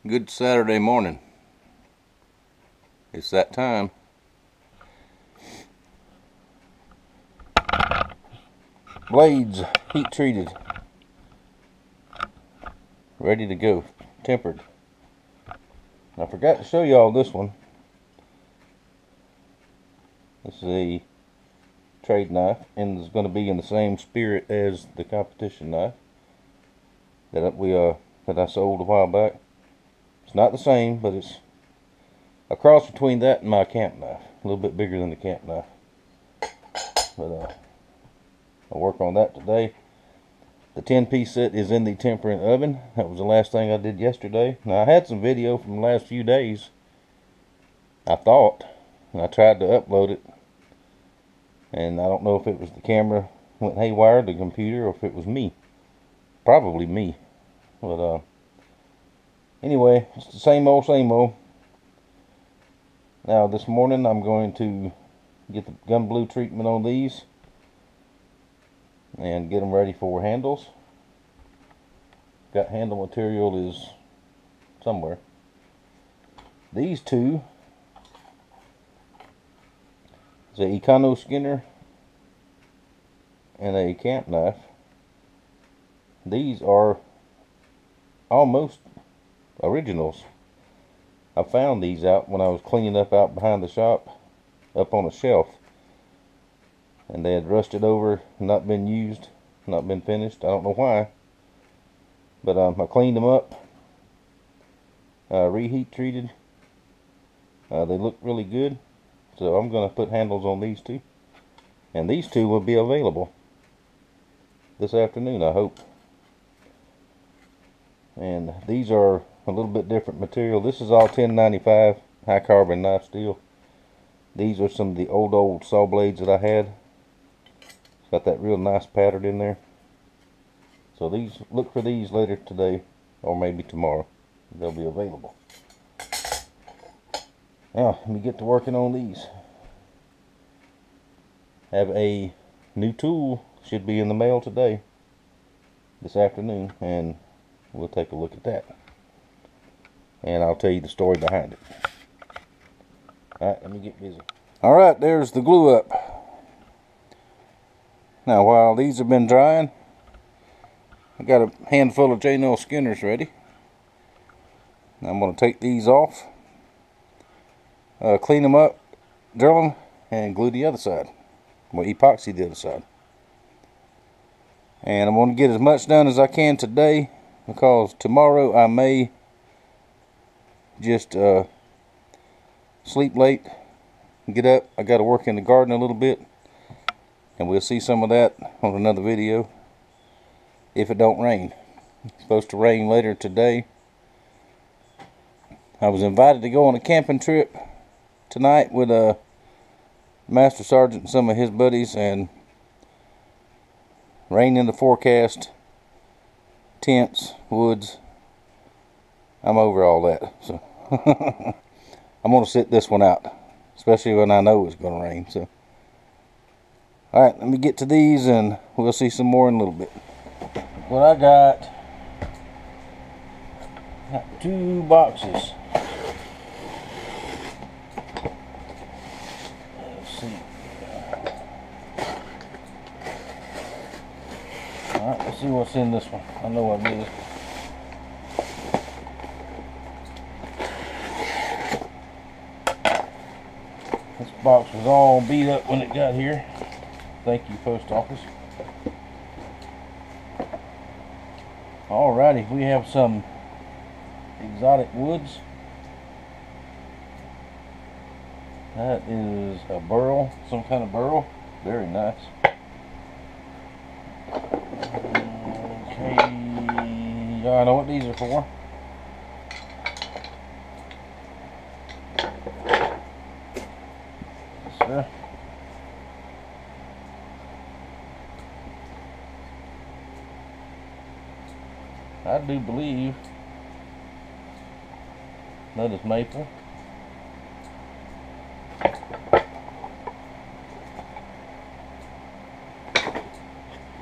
Good Saturday morning. It's that time. Blades heat treated. Ready to go. Tempered. I forgot to show y'all this one. This is a trade knife and it's going to be in the same spirit as the competition knife that I sold a while back. It's not the same, but it's a cross between that and my camp knife. A little bit bigger than the camp knife. But I'll work on that today. The 10-piece set is in the tempering oven. That was the last thing I did yesterday. Now I had some video from the last few days, I thought, and I tried to upload it. And I don't know if it was the camera went haywire, the computer, or if it was me. Probably me. But anyway, it's the same old, same old. Now this morning I'm going to get the gun blue treatment on these and get them ready for handles. Got handle material is somewhere. These two is a Econo Skinner and a camp knife. These are almost originals. I found these out when I was cleaning up out behind the shop, up on a shelf, and they had rusted over, not been used, not been finished. I don't know why, but I cleaned them up, reheat treated. They look really good, so I'm going to put handles on these two, and these two will be available this afternoon, I hope. And these are a little bit different material. This is all 1095 high carbon knife steel. These are some of the old saw blades that I had. It's got that real nice pattern in there. So these, look for these later today or maybe tomorrow. They'll be available. Now let me get to working on these. Have a new tool, should be in the mail today, this afternoon, and we'll take a look at that. And I'll tell you the story behind it. Alright, let me get busy. Alright, there's the glue up. Now while these have been drying, I got a handful of J&L Skinners ready. Now I'm going to take these off, clean them up, drill them, and glue the other side. Well, epoxy the other side. And I'm going to get as much done as I can today, because tomorrow I may just sleep late, get up. I got to work in the garden a little bit, and we'll see some of that on another video if it don't rain. It's supposed to rain later today. I was invited to go on a camping trip tonight with a Master Sergeant and some of his buddies, and rain in the forecast, tents, woods. I'm over all that, so I'm going to sit this one out, especially when I know it's going to rain. So, alright, let me get to these and we'll see some more in a little bit. What I got 2 boxes. Let's see. Alright, let's see what's in this one. I know what it is. This box was all beat up when it got here. Thank you, Post Office. Alrighty, we have some exotic woods. That is a burl, some kind of burl. Very nice. Okay, I know what these are for. Sir. I do believe that is maple.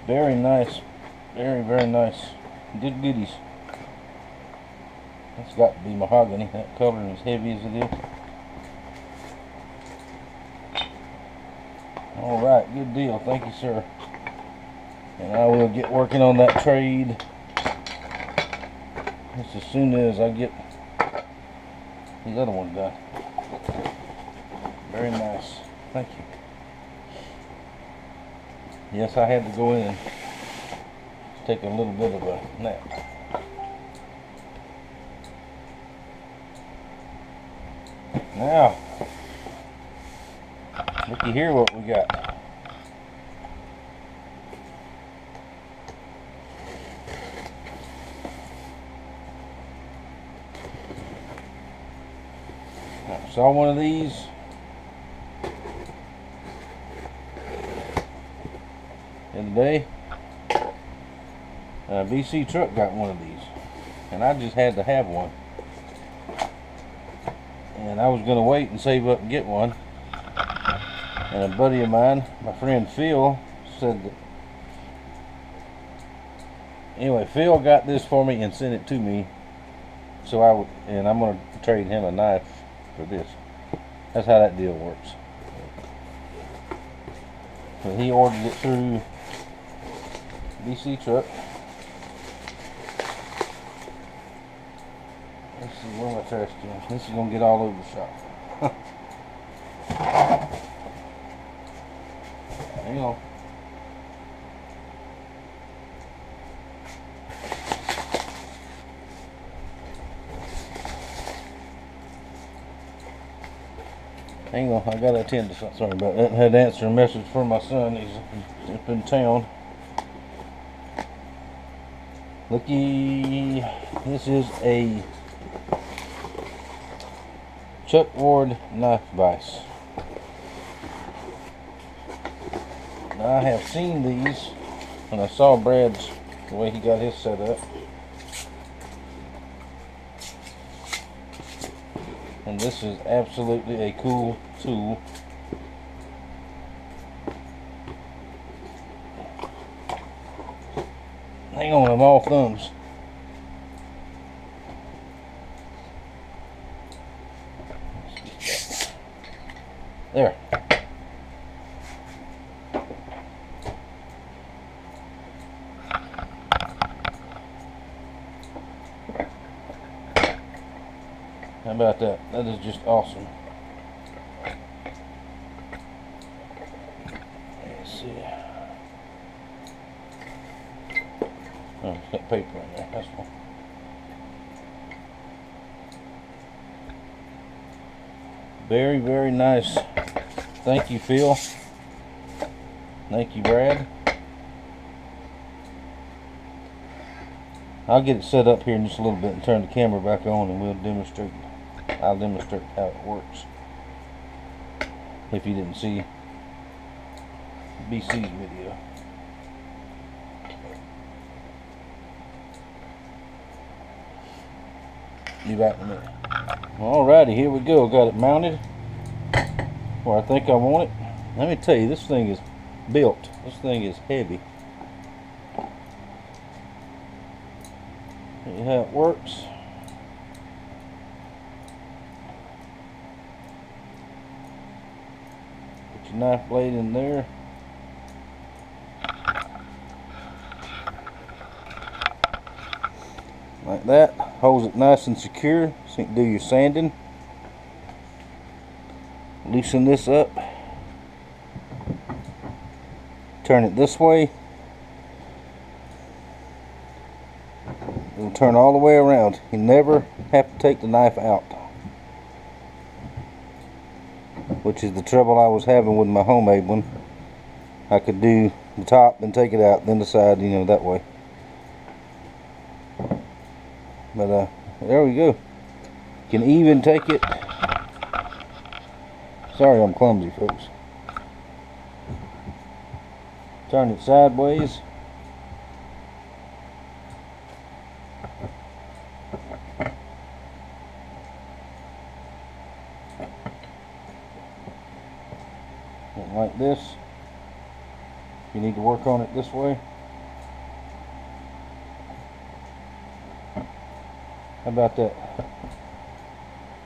Very nice. Very, very nice. Good goodies. It's got to be mahogany, that color, as heavy as it is. Alright, good deal. Thank you, sir. And I will get working on that trade just as soon as I get these other ones done. Very nice. Thank you. Yes, I had to go in and take a little bit of a nap. Now, looky here what we got. I saw one of these. The other day. BC Truck got one of these. And I just had to have one. And I was going to wait and save up and get one. And a buddy of mine, my friend Phil, said that... Anyway, Phil got this for me and sent it to me. So I'm going to trade him a knife for this. That's how that deal works. So he ordered it through BC Truck. Let's see, where my trash can? This is going to get all over the shop. Hang on. Hang on, I gotta attend to something. Sorry about that. I had to answer a message from my son. He's up in town. Looky, this is a Chuck Ward knife vise. Now, I have seen these when I saw Brad's, the way he got his set up. And this is absolutely a cool tool. Hang on, I'm all thumbs. There. How about that? That is just awesome. Let's see. Oh, it's got paper in there. That's fine. Very, very nice. Thank you, Phil. Thank you, Brad. I'll get it set up here in just a little bit and turn the camera back on, and I'll demonstrate how it works. If you didn't see BC's video. Be back in a minute. Alrighty, here we go. Got it mounted where I think I want it. Let me tell you, this thing is built. This thing is heavy. See how it works. Put your knife blade in there. Like that. Holds it nice and secure so you can do your sanding. Loosen this up. Turn it this way. It'll turn all the way around. You never have to take the knife out, which is the trouble I was having with my homemade one. I could do the top, then take it out, then the side, you know, that way. But there we go. You can even take it. Sorry, I'm clumsy, folks. Turn it sideways. Like this. You need to work on it this way. How about that?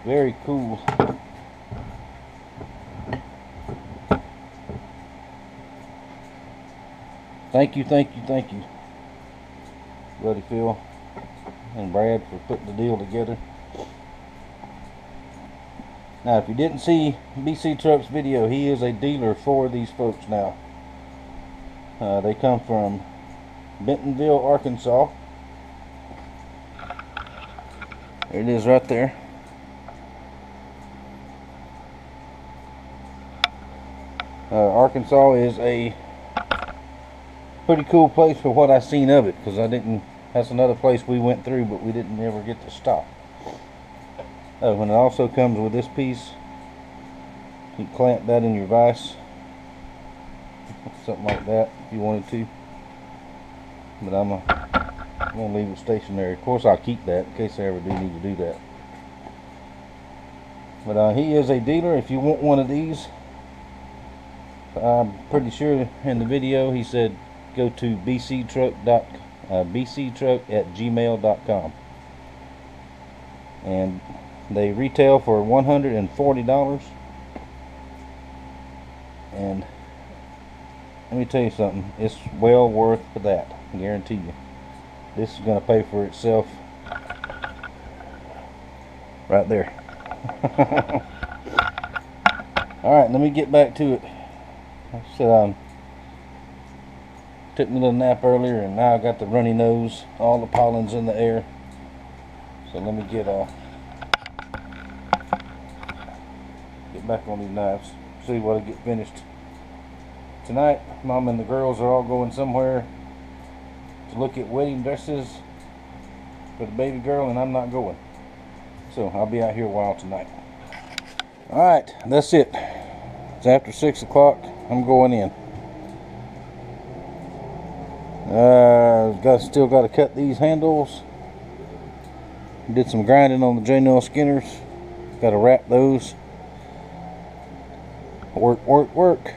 Very cool. Thank you, Buddy Phil and Brad, for putting the deal together. Now, if you didn't see BC Truck's video, he is a dealer for these folks now. They come from Bentonville, Arkansas. There it is right there. Arkansas is a pretty cool place for what I seen of it, because that's another place we went through, but we didn't ever get to stop. And it also comes with this piece. You can clamp that in your vise, something like that if you wanted to, but I'm gonna leave it stationary. Of course, I'll keep that in case I ever do need to do that. But he is a dealer. If you want one of these, I'm pretty sure in the video he said go to bctruck@gmail.com, and they retail for $140. And let me tell you something, it's well worth that, I guarantee you. This is going to pay for itself right there. Alright, let me get back to it. Like I said, took me a little nap earlier, and now I got the runny nose, all the pollen's in the air. So let me get back on these knives, see what I get finished. Tonight, Mom and the girls are all going somewhere to look at wedding dresses for the baby girl, and I'm not going. So I'll be out here a while tonight. Alright, that's it. It's after 6 o'clock. I'm going in. Still got to cut these handles. Did some grinding on the J-Nail Skinners. Got to wrap those. Work.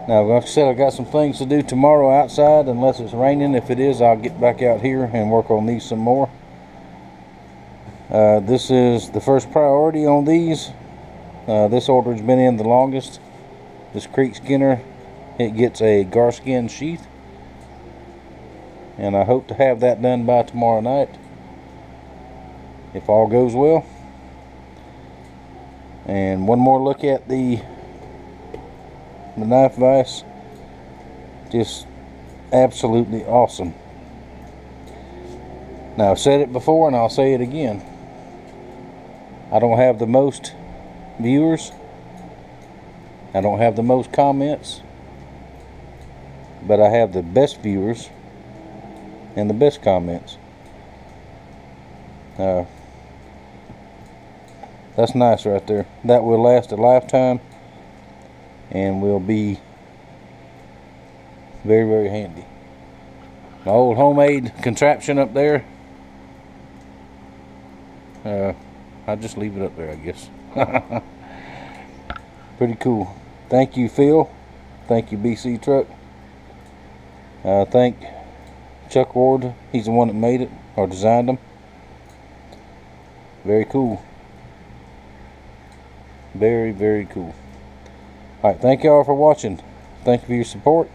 Now, like I said, I got some things to do tomorrow outside, unless it's raining. If it is, I'll get back out here and work on these some more. This is the first priority on these. This order's been in the longest. This Creek Skinner, it gets a Garskin sheath, and I hope to have that done by tomorrow night, if all goes well. And one more look at the knife vise. Just absolutely awesome. Now, I've said it before and I'll say it again. I don't have the most viewers, I don't have the most comments, but I have the best viewers and the best comments. That's nice right there. That will last a lifetime and will be very, very handy. My old homemade contraption up there, I'll just leave it up there, I guess. Pretty cool. Thank you, Phil. Thank you, BC Truck. Thank Chuck Ward. He's the one that made it or designed them. Very cool. Very, very cool. Alright, thank y'all for watching. Thank you for your support.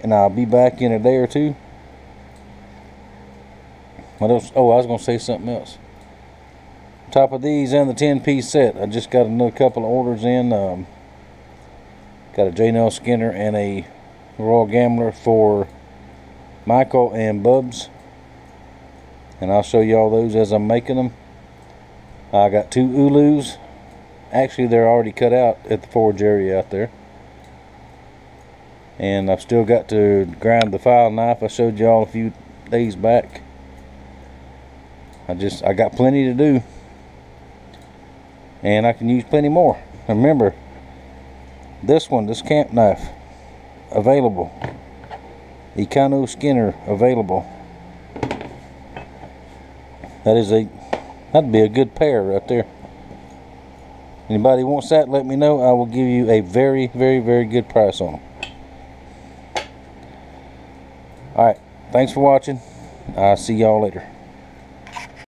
And I'll be back in a day or two. What else? Oh, I was going to say something else. On top of these and the 10-piece set, I just got another couple of orders in. Got a J-Nail Skinner and a Royal Gambler for Michael and Bubs. And I'll show y'all those as I'm making them. I got 2 Ulus. Actually, they're already cut out at the forge area out there. And I've still got to grind the file knife I showed y'all a few days back. I got plenty to do. And I can use plenty more. Remember, this camp knife, available. Econo Skinner, available. That'd be a good pair right there. Anybody wants that, let me know. I will give you a very, very, very good price on them. Alright, thanks for watching. I'll see y'all later.